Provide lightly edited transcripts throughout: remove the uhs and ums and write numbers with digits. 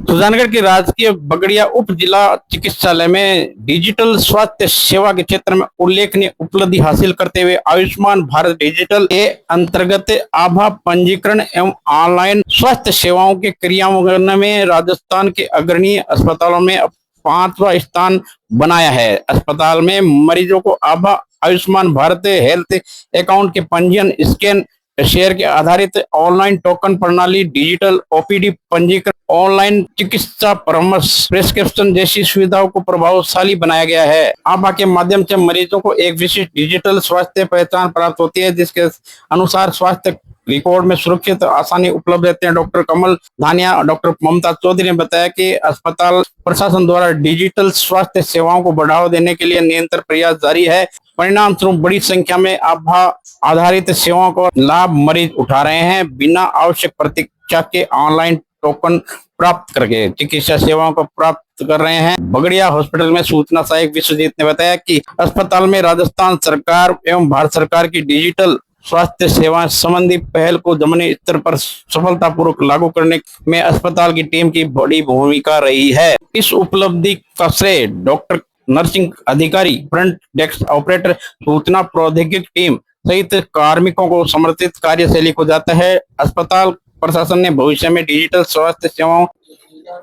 सुजानगढ़ के राजकीय बगड़िया उप जिला चिकित्सालय में डिजिटल स्वास्थ्य सेवा के क्षेत्र में उल्लेखनीय उपलब्धि हासिल करते हुए आयुष्मान भारत डिजिटल के अंतर्गत आभा पंजीकरण एवं ऑनलाइन स्वास्थ्य सेवाओं के क्रियान्वयन में राजस्थान के अग्रणी अस्पतालों में 5वां स्थान बनाया है। अस्पताल में मरीजों को आभा आयुष्मान भारत हेल्थ अकाउंट के पंजीयन, स्कैन, शेयर के आधारित ऑनलाइन टोकन प्रणाली, डिजिटल ओपीडी पंजीकरण, ऑनलाइन चिकित्सा परामर्श, प्रिस्क्रिप्शन जैसी सुविधाओं को प्रभावशाली बनाया गया है। आभा के माध्यम से मरीजों को एक विशिष्ट डिजिटल स्वास्थ्य पहचान प्राप्त होती है, जिसके अनुसार स्वास्थ्य रिकॉर्ड में सुरक्षित आसानी उपलब्ध रहते हैं। डॉक्टर कमल धानिया और डॉक्टर ममता चौधरी ने बताया कि अस्पताल प्रशासन द्वारा डिजिटल स्वास्थ्य सेवाओं को बढ़ावा देने के लिए निरंतर प्रयास जारी है। परिणाम स्वरूप बड़ी संख्या में आभा आधारित सेवाओं को लाभ मरीज उठा रहे हैं। बिना आवश्यक प्रतीक्षा के ऑनलाइन टोकन प्राप्त करके चिकित्सा सेवाओं को प्राप्त कर रहे हैं। बगड़िया हॉस्पिटल में सूचना सहायक विश्वजीत ने बताया कि अस्पताल में राजस्थान सरकार एवं भारत सरकार की डिजिटल स्वास्थ्य सेवा संबंधी पहल को जमीनी स्तर पर सफलतापूर्वक लागू करने में अस्पताल की टीम की बड़ी भूमिका रही है। इस उपलब्धि का श्रेय डॉक्टर, नर्सिंग अधिकारी, फ्रंट डेस्क ऑपरेटर, सूचना प्रौद्योगिकी टीम सहित कार्मिकों को समर्पित कार्यशैली को जाता है। अस्पताल प्रशासन ने भविष्य में डिजिटल स्वास्थ्य सेवाओं।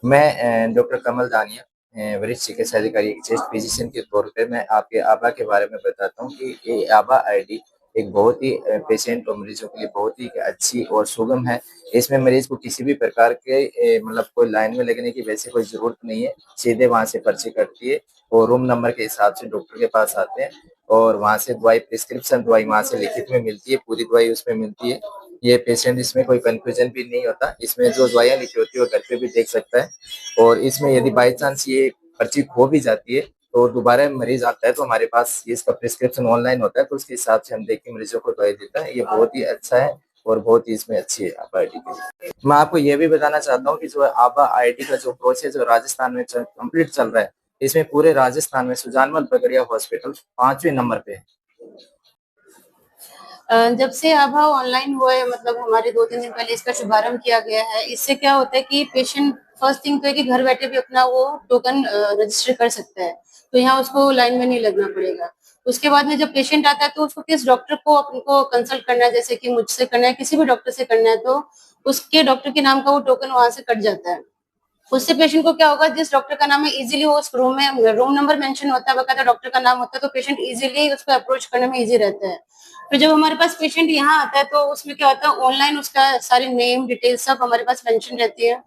मैं डॉक्टर कमल धानिया, वरिष्ठ चिकित्सा अधिकारी चेस्ट फिजिशियन के तौर पे मैं आपके आभा के बारे में बताता हूँ कि ये आभा आईडी एक बहुत ही पेशेंट और मरीजों के लिए बहुत ही अच्छी और सुगम है। इसमें मरीज को किसी भी प्रकार के मतलब कोई लाइन में लगने की वैसे कोई जरूरत नहीं है। सीधे वहां से पर्ची कटती है और रूम नंबर के हिसाब से डॉक्टर के पास आते हैं और वहां से दवाई, प्रिस्क्रिप्शन दवाई वहां से लिखित में मिलती है, पूरी दवाई उसमें मिलती है। ये पेशेंट, इसमें कोई कंफ्यूजन भी नहीं होता। इसमें जो दवाइयाँ लिखी होती है वो घर पे भी देख सकता है। और इसमें यदि बाई चांस ये पर्ची खो भी जाती है तो दोबारा मरीज आता है तो हमारे पास इसका प्रिस्क्रिप्शन ऑनलाइन होता है, तो उसके हिसाब से हम देख के मरीजों को दवाई देता है। ये बहुत ही अच्छा है और बहुत ही इसमें अच्छी है आभा आईडी की। मैं आपको ये भी बताना चाहता हूँ कि जो आभा आईडी का जो प्रोसेस जो राजस्थान में कंप्लीट चल रहा है, इसमें पूरे राजस्थान में सुजानगढ़ बगड़िया हॉस्पिटल 5वें नंबर पे है। जब से आभा ऑनलाइन हुआ है, मतलब हमारे 2-3 दिन पहले इसका शुभारंभ किया गया है। इससे क्या होता है कि पेशेंट फर्स्ट थिंग तो है कि घर बैठे भी अपना वो टोकन रजिस्टर कर सकता है, तो यहाँ उसको लाइन में नहीं लगना पड़ेगा। उसके बाद में जब पेशेंट आता है तो उसको किस डॉक्टर को अपने कंसल्ट करना है, जैसे कि मुझसे करना है, किसी भी डॉक्टर से करना है, तो उसके डॉक्टर के नाम का वो टोकन वहां से कट जाता है। उससे पेशेंट को क्या होगा, जिस डॉक्टर का नाम है इजीली वो उस रूम में रूम नंबर मेंशन होता है, बकायदा डॉक्टर का नाम होता है, तो पेशेंट इजीली उसको अप्रोच करने में इजी रहता है। फिर जब हमारे पास पेशेंट यहाँ आता है तो उसमें क्या होता है, ऑनलाइन उसका सारी नेम डिटेल सब हमारे पास मेंशन रहती है।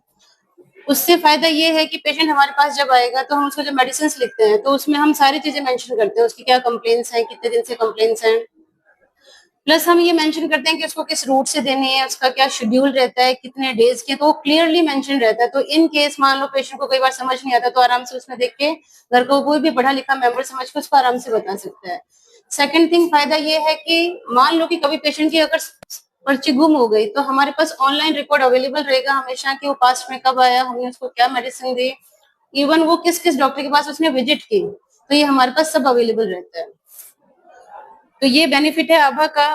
उससे फायदा ये है कि पेशेंट हमारे पास जब आएगा तो हम उसको जब मेडिसिन लिखते हैं तो उसमें हम सारी चीजें मेंशन करते हैं, उसकी क्या कंप्लेंट्स हैं, कितने दिन से कंप्लेंट्स हैं, प्लस हम ये मेंशन करते हैं कि उसको किस रूट से देनी है, उसका क्या शेड्यूल रहता है, कितने डेज के, तो वो क्लियरली मेंशन रहता है। तो इन केस मान लो पेशेंट को कई बार समझ नहीं आता तो आराम से उसमें देख के घर को कोई भी पढ़ा लिखा मेंबर समझ के उसको आराम से बता सकता है। सेकंड थिंग फायदा ये है कि मान लो कि कभी पेशेंट की अगर पर्ची गुम हो गई तो हमारे पास ऑनलाइन रिकॉर्ड अवेलेबल रहेगा हमेशा कि वो पास्ट में कब आया, हमने उसको क्या मेडिसिन दी, इवन वो किस किस डॉक्टर के पास उसने विजिट की, तो ये हमारे पास सब अवेलेबल रहता है। तो ये बेनिफिट है आभा का।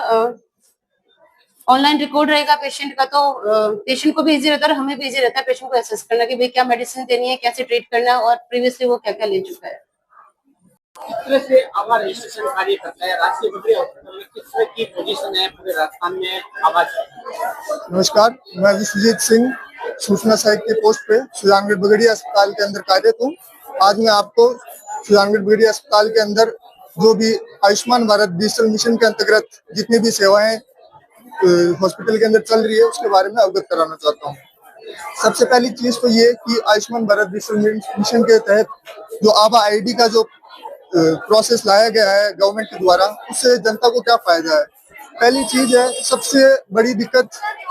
ऑनलाइन रिकॉर्ड रहेगा पेशेंट का, तो पेशेंट को भी इजी रहता है और हमें भी इजी रहता है पेशेंट को एसेस करना कि भाई क्या मेडिसिन देनी है, कैसे ट्रीट करना है और प्रीवियसली वो क्या क्या ले चुका है। किस तरह से आभा रजिस्ट्रेशन कार्य करता है, राजकीय बगड़िया हॉस्पिटल में किस तरह की पोजीशन है पूरे राजस्थान में आभा? नमस्कार, मैं विश्वजीत सिंह, सूचना सहायक के पोस्ट पे सुजानगढ़ बगड़िया अस्पताल के अंदर कार्यरत हूँ। आज मैं आपको सुजानगढ़ बगड़िया अस्पताल के अंदर जो भी आयुष्मान भारत डिजिटल मिशन के अंतर्गत जितनी भी सेवाएं हॉस्पिटल के अंदर चल रही है उसके बारे में अवगत कराना चाहता हूँ। सबसे पहली चीज तो ये कि आयुष्मान भारत डिजिटल मिशन के तहत जो आभा आईडी का जो प्रोसेस लाया गया है गवर्नमेंट के द्वारा, उससे जनता को क्या फायदा है। पहली चीज है, सबसे बड़ी दिक्कत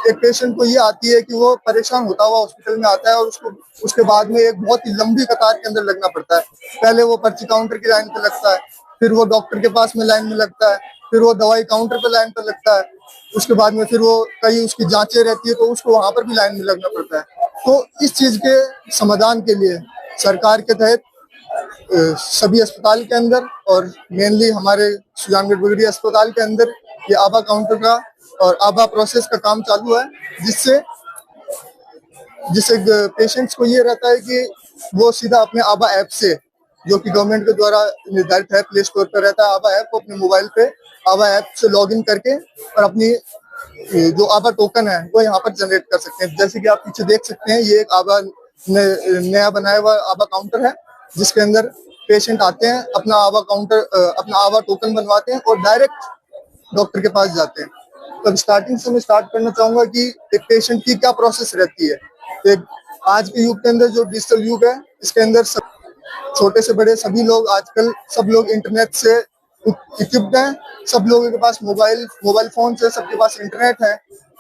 एक पेशेंट को ये आती है कि वो परेशान होता हुआ हॉस्पिटल में आता है और उसके बाद में एक बहुत ही लंबी कतार के अंदर लगना पड़ता है। पहले वो पर्ची काउंटर की लाइन पे लगता है, फिर वो डॉक्टर के पास में लाइन में लगता है, फिर वो दवाई काउंटर पे लाइन पे लगता है, उसके बाद में फिर वो कहीं उसकी जांचें रहती है तो उसको वहां पर भी लाइन में लगना पड़ता है। तो इस चीज के समाधान के लिए सरकार के तहत सभी अस्पताल के अंदर और मेनली हमारे सुजानगढ़ बगड़िया अस्पताल के अंदर ये आभा काउंटर का और आभा प्रोसेस का काम चालू है, जिससे जिससे पेशेंट्स को ये रहता है कि वो सीधा अपने आबा ऐप से, जो कि गवर्नमेंट के द्वारा निर्धारित है, प्ले स्टोर पर रहता है आबा ऐप, को अपने मोबाइल पे आबा ऐप से लॉगिन करके और अपनी जो आबा टोकन है वो यहाँ पर जनरेट कर सकते हैं। जैसे कि आप पीछे देख सकते हैं, ये एक आबा नया बनाया हुआ आबा काउंटर है, जिसके अंदर पेशेंट आते हैं, अपना आबा काउंटर अपना आबा टोकन बनवाते हैं और डायरेक्ट डॉक्टर के पास जाते हैं। तो अब स्टार्टिंग से मैं स्टार्ट करना चाहूंगा कि एक पेशेंट की क्या प्रोसेस रहती है। एक आज के युग के अंदर जो डिजिटल युग है, इसके अंदर सब छोटे से बड़े सभी लोग आजकल सब लोग इंटरनेट से इक्विप्ड हैं, सब लोगों के पास मोबाइल फोन से सबके पास इंटरनेट है।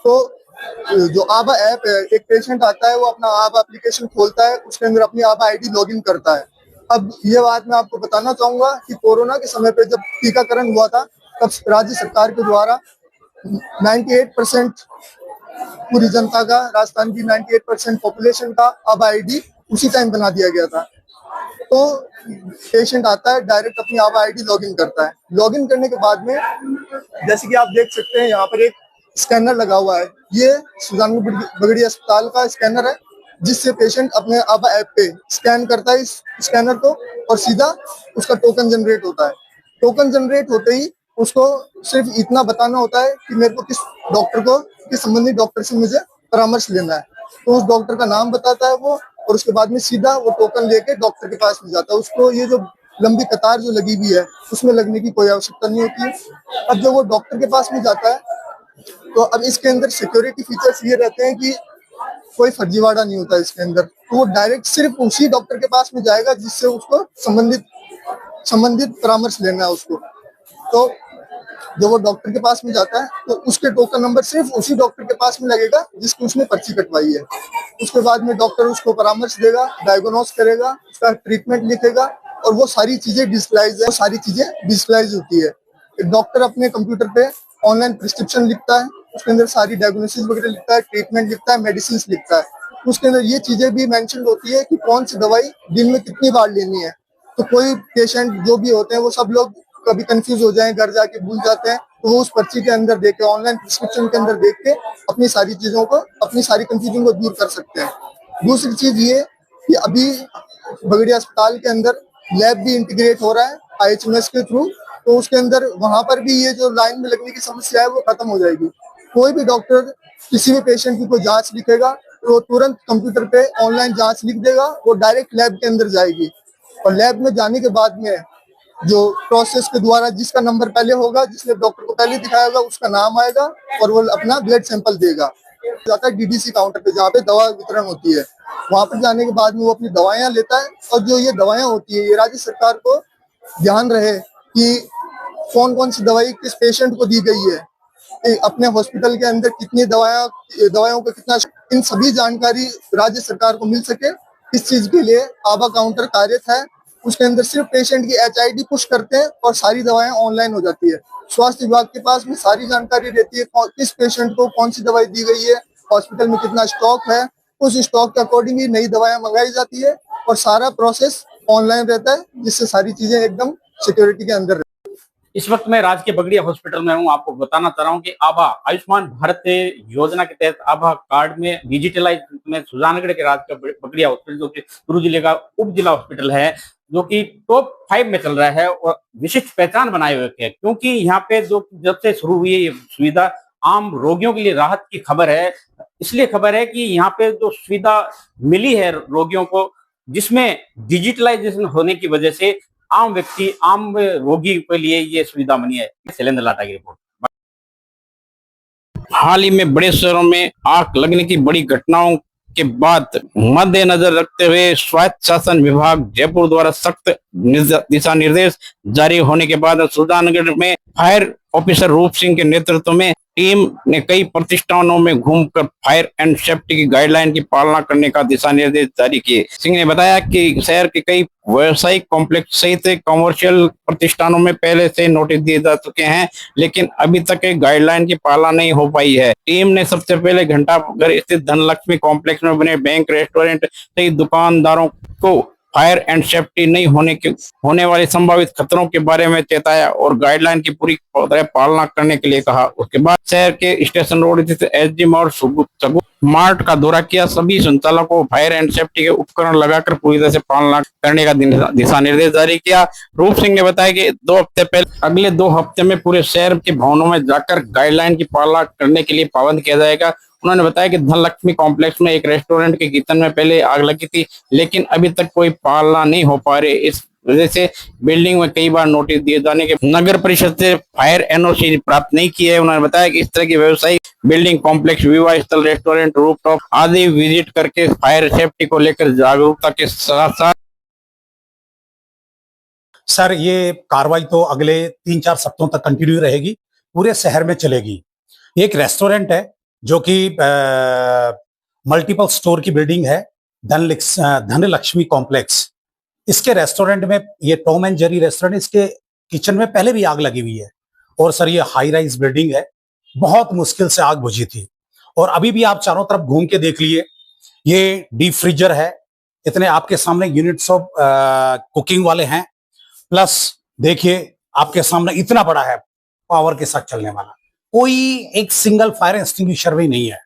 तो जो आबा ऐप है, एक पेशेंट आता है, वो अपना आबा एप्लीकेशन खोलता है, उसके अंदर अपनी आबा आईडी लॉगिन करता है। अब ये बात मैं आपको बताना चाहूंगा कि कोरोना के समय पे जब टीकाकरण हुआ था, तब राज्य सरकार के द्वारा 98% पूरी जनता का, राजस्थान की 98% पॉपुलेशन का आबा आईडी उसी टाइम बना दिया गया था। तो पेशेंट आता है, डायरेक्ट अपनी आबा आईडी लॉगिन करता है। लॉगिन करने के बाद में जैसे कि आप देख सकते हैं, यहाँ पर एक स्कैनर लगा हुआ है। ये सुजानपुर बगड़ी अस्पताल का स्कैनर है, जिससे पेशेंट अपने आबा ऐप पे स्कैन करता है इस स्कैनर को और सीधा उसका टोकन जनरेट होता है। टोकन जनरेट होते ही उसको सिर्फ इतना बताना होता है कि मेरे को किस संबंधित डॉक्टर से मुझे परामर्श लेना है। तो उस डॉक्टर का नाम बताता है वो, और उसके बाद में सीधा वो टोकन लेके डॉक्टर के पास में जाता है। उसको ये जो लंबी कतार जो लगी हुई है, उसमें लगने की कोई आवश्यकता नहीं होती है। अब जब वो डॉक्टर के पास में जाता है, तो अब इसके अंदर सिक्योरिटी फीचर्स ये रहते हैं कि कोई फर्जीवाड़ा नहीं होता इसके अंदर। तो वो डायरेक्ट सिर्फ उसी डॉक्टर के पास में जाएगा जिससे उसको संबंधित परामर्श लेना है उसको। तो जब वो डॉक्टर के पास में जाता है, तो उसके टोकन नंबर सिर्फ उसी डॉक्टर के पास में लगेगा जिसकी उसने पर्ची कटवाई है। उसके बाद में डॉक्टर उसको परामर्श देगा, डायग्नोस करेगा, उसका ट्रीटमेंट लिखेगा, और वो सारी चीजें डिजिटलाइज होती है। डॉक्टर अपने कंप्यूटर पे ऑनलाइन प्रिस्क्रिप्शन लिखता है, उसके अंदर सारी डायग्नोसिस वगैरह लिखता है, ट्रीटमेंट लिखता है, मेडिसिन लिखता है। उसके अंदर ये चीजें भी मेंशन होती है कि कौन सी दवाई दिन में कितनी बार लेनी है। तो कोई पेशेंट जो भी होते हैं, वो सब लोग कभी कंफ्यूज हो जाएं, घर जाके भूल जाते हैं, तो वो उस पर्ची के अंदर देख के, ऑनलाइन प्रिस्क्रिप्शन के अंदर देख के अपनी सारी कंफ्यूजन को दूर कर सकते हैं। दूसरी चीज ये कि अभी बगड़िया अस्पताल के अंदर लैब भी इंटीग्रेट हो रहा है IHMS के थ्रू। तो उसके अंदर वहां पर भी ये जो लाइन में लगने की समस्या है वो खत्म हो जाएगी। कोई भी डॉक्टर किसी भी पेशेंट की कोई जांच लिखेगा, तो तुरंत कंप्यूटर पे ऑनलाइन जांच लिख देगा, वो डायरेक्ट लैब के अंदर जाएगी। और लैब में जाने के बाद में जो प्रोसेस के द्वारा जिसका नंबर पहले होगा, जिसने डॉक्टर को पहले दिखाया होगा, उसका नाम आएगा और वो अपना ब्लड सैंपल देगा। जाता है DDC काउंटर पे, जहाँ पे दवा वितरण होती है। वहां पर जाने के बाद में वो अपनी दवाइयाँ लेता है, और जो ये दवाइयाँ होती है, ये राज्य सरकार को ध्यान रहे कि कौन सी दवाई किस पेशेंट को दी गई है, अपने हॉस्पिटल के अंदर कितनी दवाइयों का कितना, इन सभी जानकारी राज्य सरकार को मिल सके, इस चीज के लिए आबा काउंटर कार्यरत है। उसके अंदर सिर्फ पेशेंट की HID पुश करते हैं और सारी दवाएं ऑनलाइन हो जाती है। स्वास्थ्य विभाग के पास में सारी जानकारी रहती है, किस पेशेंट को कौन सी दवाई दी गई है, हॉस्पिटल में कितना स्टॉक है, उस स्टॉक के अकॉर्डिंग ही नई दवाएं मंगाई जाती है, और सारा प्रोसेस ऑनलाइन रहता है, जिससे सारी चीजें एकदम सिक्योरिटी के अंदर। इस वक्त मैं राज्य के बगड़िया हॉस्पिटल में हूं। आपको बताना चाह रहा हूं कि आभा आयुष्मान भारत योजना के तहत आभा कार्ड में डिजिटलाइज में सुजानगढ़ के राज्य का बगड़िया हॉस्पिटल, जो कि चूरू जिले का उप जिला हॉस्पिटल है, जो कि टॉप 5 में चल रहा है और विशिष्ट पहचान बनाए हुए है। क्योंकि यहाँ पे जो जब से शुरू हुई है ये सुविधा, आम रोगियों के लिए राहत की खबर है। इसलिए खबर है कि यहाँ पे जो सुविधा मिली है रोगियों को, जिसमें डिजिटलाइजेशन होने की वजह से आम रोगी के लिए ये सुविधा बनी है। शैलेंद्र लाटा की रिपोर्ट। हाल ही में बड़े शहरों में आग लगने की बड़ी घटनाओं के बाद मद्देनजर रखते हुए स्वायत्त शासन विभाग जयपुर द्वारा सख्त दिशा निर्देश जारी होने के बाद सुजानगढ़ में फायर ऑफिसर रूप सिंह के नेतृत्व में टीम ने कई प्रतिष्ठानों में घूमकर फायर एंड सेफ्टी की गाइडलाइन की पालना करने का दिशा निर्देश जारी किए। सिंह ने बताया कि शहर के कई व्यावसायिक कॉम्प्लेक्स सहित कमर्शियल प्रतिष्ठानों में पहले से नोटिस दिए जा चुके हैं, लेकिन अभी तक गाइडलाइन की पालना नहीं हो पाई है। टीम ने सबसे पहले घंटाघर स्थित धनलक्ष्मी कॉम्प्लेक्स में बने बैंक, रेस्टोरेंट सहित दुकानदारों को फायर एंड सेफ्टी नहीं होने वाले संभावित खतरों के बारे में चेताया और गाइडलाइन की पूरी तरह पालना करने के लिए कहा। उसके बाद शहर के स्टेशन रोड स्थित SG और मार्ट का दौरा किया। सभी संचालकों को फायर एंड सेफ्टी के उपकरण लगाकर पूरी तरह से पालना करने का दिशा निर्देश जारी किया। रूप सिंह ने बताया कि 2 हफ्ते पहले अगले 2 हफ्ते में पूरे शहर के भवनों में जाकर गाइडलाइन की पालना करने के लिए पाबंद किया जाएगा। उन्होंने बताया कि धनलक्ष्मी कॉम्प्लेक्स में एक रेस्टोरेंट के किचन में पहले आग लगी थी, लेकिन अभी तक कोई पालना नहीं हो पा रही। इस वजह से बिल्डिंग में कई बार नोटिस दिए जाने के नगर परिषद से फायर एनओसी प्राप्त नहीं किए। उन्होंने बताया कि इस तरह की व्यवसायिक बिल्डिंग कॉम्प्लेक्स, विवाह स्थल, रेस्टोरेंट, रूफटॉप आदि विजिट करके फायर सेफ्टी को लेकर जागरूकता के साथ साथ सर ये कार्रवाई तो अगले 3-4 सप्ताहों तक कंटिन्यू रहेगी, पूरे शहर में चलेगी। एक रेस्टोरेंट है जो कि मल्टीपल स्टोर की बिल्डिंग है, धनलक्ष्मी कॉम्प्लेक्स। इसके रेस्टोरेंट में, ये टॉम एंड जेरी रेस्टोरेंट, इसके किचन में पहले भी आग लगी हुई है। और सर ये हाई राइज बिल्डिंग है, बहुत मुश्किल से आग बुझी थी। और अभी भी आप चारों तरफ घूम के देख लिए, ये डीप फ्रीजर है, इतने आपके सामने यूनिट्स ऑफ कुकिंग वाले हैं, प्लस देखिए आपके सामने इतना बड़ा है पावर के साथ चलने वाला। कोई एक सिंगल फायर एक्सटिंग्विशर भी नहीं है,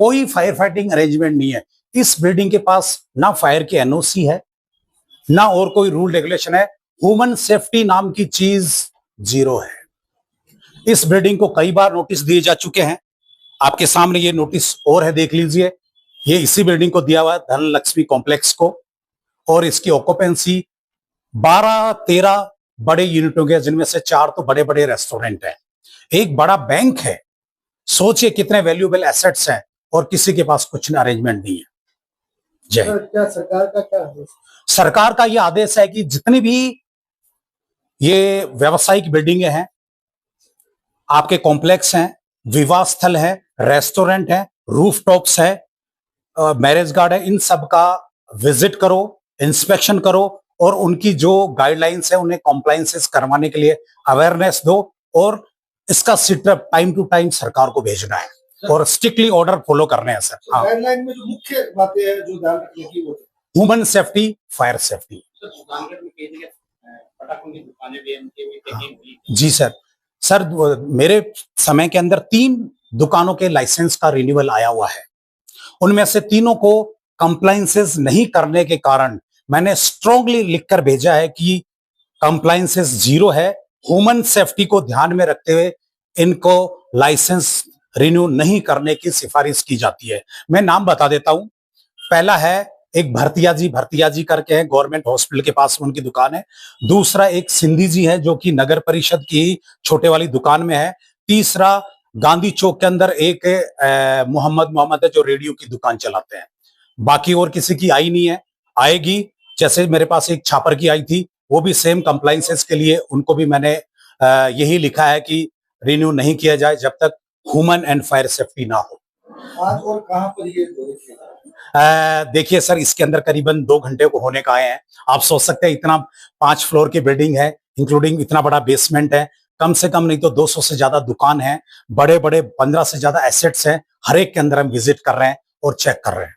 कोई फायर फाइटिंग अरेंजमेंट नहीं है। इस बिल्डिंग के पास ना फायर की एनओसी है, ना और कोई रूल रेगुलेशन है। ह्यूमन सेफ्टी नाम की चीज जीरो है। इस बिल्डिंग को कई बार नोटिस दिए जा चुके हैं, आपके सामने ये नोटिस और है, देख लीजिए। ये इसी बिल्डिंग को दिया हुआ है, धनलक्ष्मी कॉम्प्लेक्स को। और इसकी ऑक्यूपेंसी 12-13 बड़े यूनिटों के, जिनमें से 4 तो बड़े बड़े रेस्टोरेंट हैं, एक बड़ा बैंक है। सोचिए कितने वैल्यूएबल एसेट्स हैं और किसी के पास कुछ अरेंजमेंट नहीं है। जय हिंद। क्या सरकार का क्या है? सरकार का यह आदेश है कि जितनी भी ये व्यावसायिक बिल्डिंगें हैं, आपके कॉम्प्लेक्स हैं, विवाह स्थल है, रेस्टोरेंट है, रूफटॉप्स है, मैरिज गार्डन है, इन सब का विजिट करो, इंस्पेक्शन करो और उनकी जो गाइडलाइंस है उन्हें कॉम्प्लायंसेस करवाने के लिए अवेयरनेस दो। और इसका सिटअप टाइम टू टाइम सरकार को भेजना है और स्ट्रिक्टली ऑर्डर फॉलो करने हैं सर। हाँ, गाइडलाइन में जो मुख्य बातें हैं जो ध्यान रखने की, वो ह्यूमन सेफ्टी, फायर सेफ्टी। जी सर। सर मेरे समय के अंदर 3 दुकानों के लाइसेंस का रिन्यूअल आया हुआ है। उनमें से तीनों को कंप्लायंसेस नहीं करने के कारण मैंने स्ट्रांगली लिखकर भेजा है कि कंप्लायंसेस जीरो है। ह्यूमन सेफ्टी को ध्यान में रखते हुए इनको लाइसेंस रिन्यू नहीं करने की सिफारिश की जाती है। मैं नाम बता देता हूं। पहला है एक भरतिया जी करके है, गवर्नमेंट हॉस्पिटल के पास उनकी दुकान है। दूसरा एक सिंधी जी है जो कि नगर परिषद की छोटे वाली दुकान में है। तीसरा गांधी चौक के अंदर एक मोहम्मद है जो रेडियो की दुकान चलाते हैं। बाकी और किसी की आई नहीं है, आएगी। जैसे मेरे पास एक छापर की आई थी, वो भी सेम कंप्लायंसेस के लिए उनको भी मैंने यही लिखा है कि रिन्यू नहीं किया जाए जब तक ह्यूमन एंड फायर सेफ्टी ना हो। आज और कहां पर ये देखिए सर, इसके अंदर करीबन 2 घंटे को होने का आए हैं। आप सोच सकते हैं इतना 5 फ्लोर की बिल्डिंग है, इंक्लूडिंग इतना बड़ा बेसमेंट है, कम से कम नहीं तो 200 से ज्यादा दुकान है, बड़े बड़े 15 से ज्यादा एसेट्स हैं। हर एक के अंदर हम विजिट कर रहे हैं और चेक कर रहे हैं।